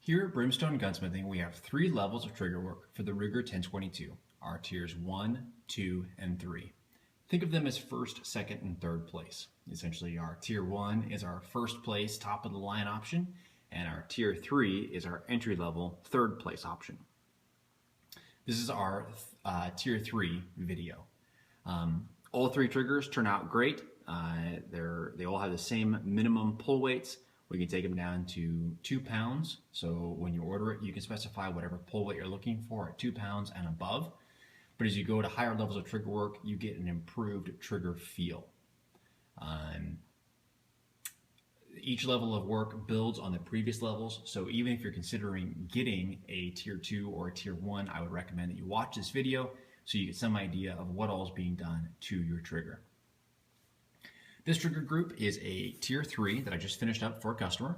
Here at Brimstone Gunsmithing, we have 3 levels of trigger work for the Ruger 1022, our tiers 1, 2, and 3. Think of them as first, second, and third place. Essentially, our tier 1 is our first place, top of the line option, and our tier 3 is our entry level, third place option. This is our tier 3 video. All 3 triggers turn out great. They all have the same minimum pull weights. We can take them down to 2 pounds. So when you order it, you can specify whatever pull weight you're looking for at 2 pounds and above. But as you go to higher levels of trigger work, you get an improved trigger feel. Each level of work builds on the previous levels. So even if you're considering getting a tier 2 or a tier 1, I would recommend that you watch this video so you get some idea of what all is being done to your trigger. This trigger group is a tier 3 that I just finished up for a customer.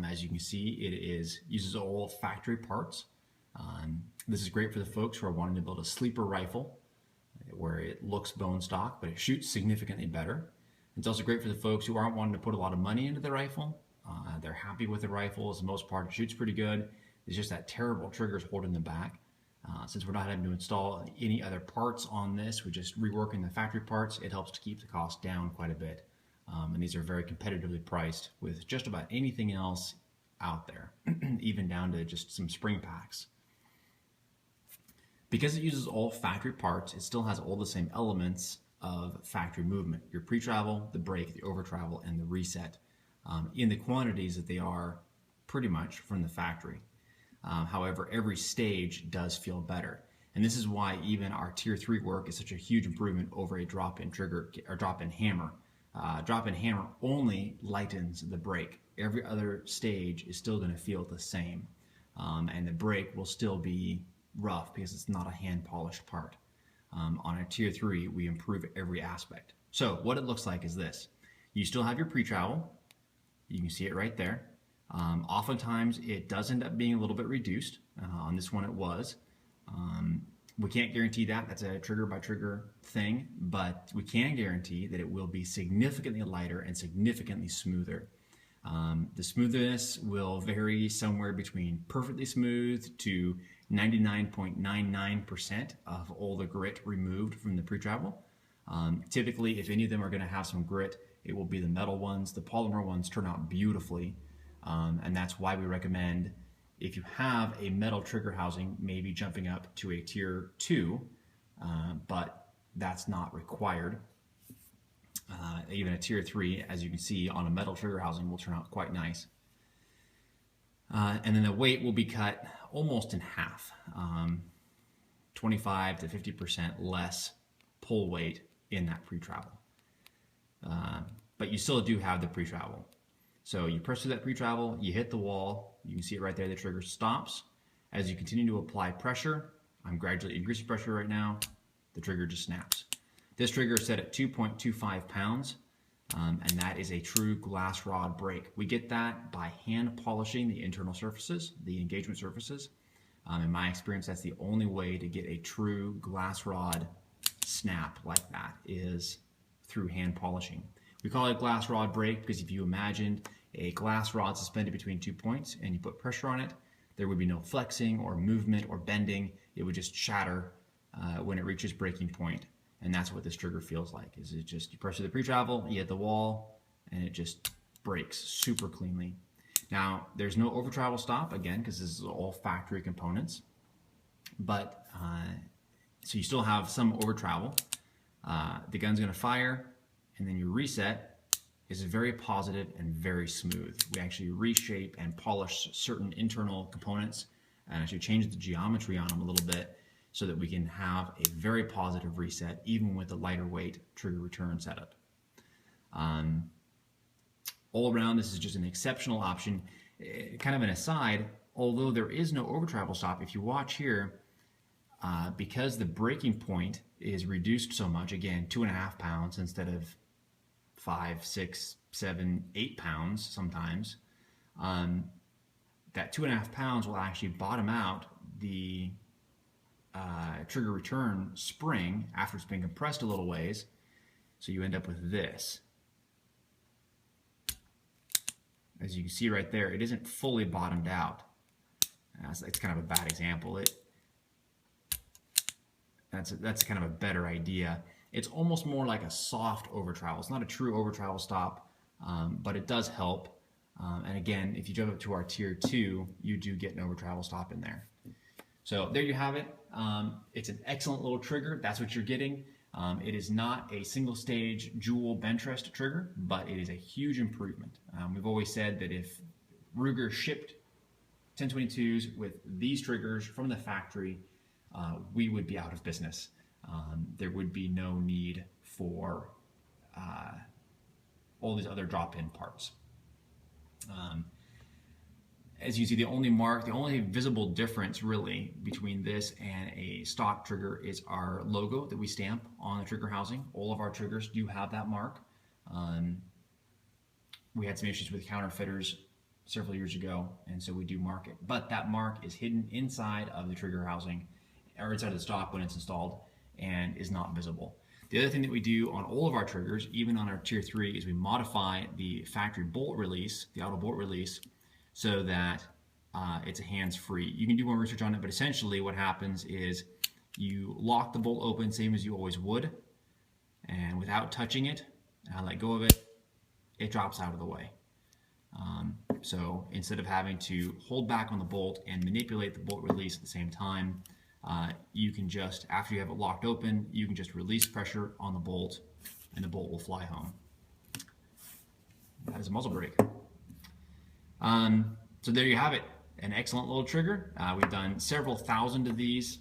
As you can see, it uses all factory parts. This is great for the folks who are wanting to build a sleeper rifle where it looks bone stock, but it shoots significantly better. It's also great for the folks who aren't wanting to put a lot of money into the rifle. They're happy with the rifle. For the most part, it shoots pretty good. It's just that terrible triggers holding them back. Since we're not having to install any other parts on this, we're just reworking the factory parts. It helps to keep the cost down quite a bit. And these are very competitively priced with just about anything else out there, even down to just some spring packs. Because it uses all factory parts, it still has all the same elements of factory movement. Your pre-travel, the brake, the over-travel, and the reset in the quantities that they are pretty much from the factory. However, every stage does feel better. And this is why even our tier 3 work is such a huge improvement over a drop-in trigger or drop-in hammer. Drop-in hammer only lightens the brake. Every other stage is still going to feel the same. And the brake will still be rough because it's not a hand-polished part. On a tier 3, we improve every aspect. So what it looks like is this. You still have your pre-travel. You can see it right there. Oftentimes it does end up being a little bit reduced. On this one it was. We can't guarantee that. That's a trigger by trigger thing, but we can guarantee that it will be significantly lighter and significantly smoother. The smoothness will vary somewhere between perfectly smooth to 99.99% of all the grit removed from the pre-travel. Typically, if any of them are going to have some grit, it will be the metal ones. The polymer ones turn out beautifully, and that's why we recommend, if you have a metal trigger housing, maybe jumping up to a tier 2, but that's not required. Even a tier 3, as you can see, on a metal trigger housing will turn out quite nice. And then the weight will be cut almost in half, 25 to 50% less pull weight in that pre-travel. But you still do have the pre-travel. So you press through that pre-travel, you hit the wall, you can see it right there, the trigger stops. As you continue to apply pressure, I'm gradually increasing pressure right now, the trigger just snaps. This trigger is set at 2.25 pounds, and that is a true glass rod brake. We get that by hand polishing the internal surfaces, the engagement surfaces. In my experience, that's the only way to get a true glass rod snap like that, is through hand polishing. We call it glass rod brake because if you imagined a glass rod suspended between 2 points and you put pressure on it, there would be no flexing or movement or bending. It would just shatter when it reaches breaking point. And that's what this trigger feels like. Is it just, you press through the pre-travel, you hit the wall, and it just breaks super cleanly. Now, there's no over-travel stop, again, because this is all factory components. But, so you still have some over-travel. The gun's going to fire, and then your reset is very positive and very smooth. We actually reshape and polish certain internal components and actually change the geometry on them a little bit so that we can have a very positive reset even with the lighter weight trigger return setup. All around, this is just an exceptional option. Kind of an aside, although there is no over travel stop, if you watch here, because the breaking point is reduced so much, again, 2.5 pounds instead of 5, 6, 7, 8 pounds sometimes, that 2.5 pounds will actually bottom out the trigger return spring after it's been compressed a little ways, so you end up with this. As you can see right there, it isn't fully bottomed out. it's kind of a bad example. That's kind of a better idea. It's almost more like a soft over travel. It's not a true over travel stop, but it does help. And again, if you jump up to our tier 2, you do get an over travel stop in there. So there you have it. It's an excellent little trigger. That's what you're getting. It is not a single stage jewel bench rest trigger, but it is a huge improvement. We've always said that if Ruger shipped 1022s with these triggers from the factory, we would be out of business. There would be no need for all these other drop-in parts. As you see, the only visible difference really between this and a stock trigger is our logo that we stamp on the trigger housing. All of our triggers do have that mark. We had some issues with counterfeiters several years ago, and so we do mark it. But that mark is hidden inside of the trigger housing, or inside of the stock when it's installed, and is not visible. The other thing that we do on all of our triggers, even on our tier 3, is we modify the factory bolt release, the auto bolt release, so that it's a hands-free. You can do more research on it, but essentially what happens is you lock the bolt open same as you always would, and without touching it, let go of it, it drops out of the way. So instead of having to hold back on the bolt and manipulate the bolt release at the same time, you can just, after you have it locked open, you can just release pressure on the bolt and the bolt will fly home. That is a muzzle brake. So there you have it, an excellent little trigger. We've done several thousand of these.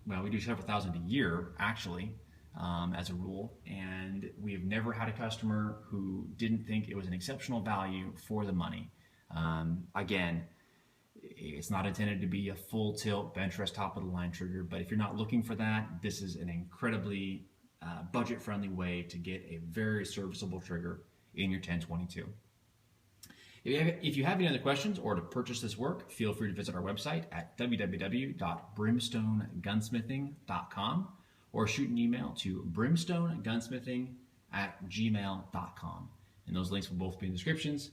Well, we do several thousand a year, actually, as a rule, and we've never had a customer who didn't think it was an exceptional value for the money. Again, it's not intended to be a full tilt bench rest top of the line trigger, but if you're not looking for that, this is an incredibly budget friendly way to get a very serviceable trigger in your 1022. If you have any other questions or to purchase this work, feel free to visit our website at www.brimstonegunsmithing.com or shoot an email to brimstonegunsmithing@gmail.com. And those links will both be in the descriptions.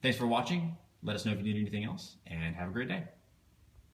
Thanks for watching. Let us know if you need anything else, and have a great day.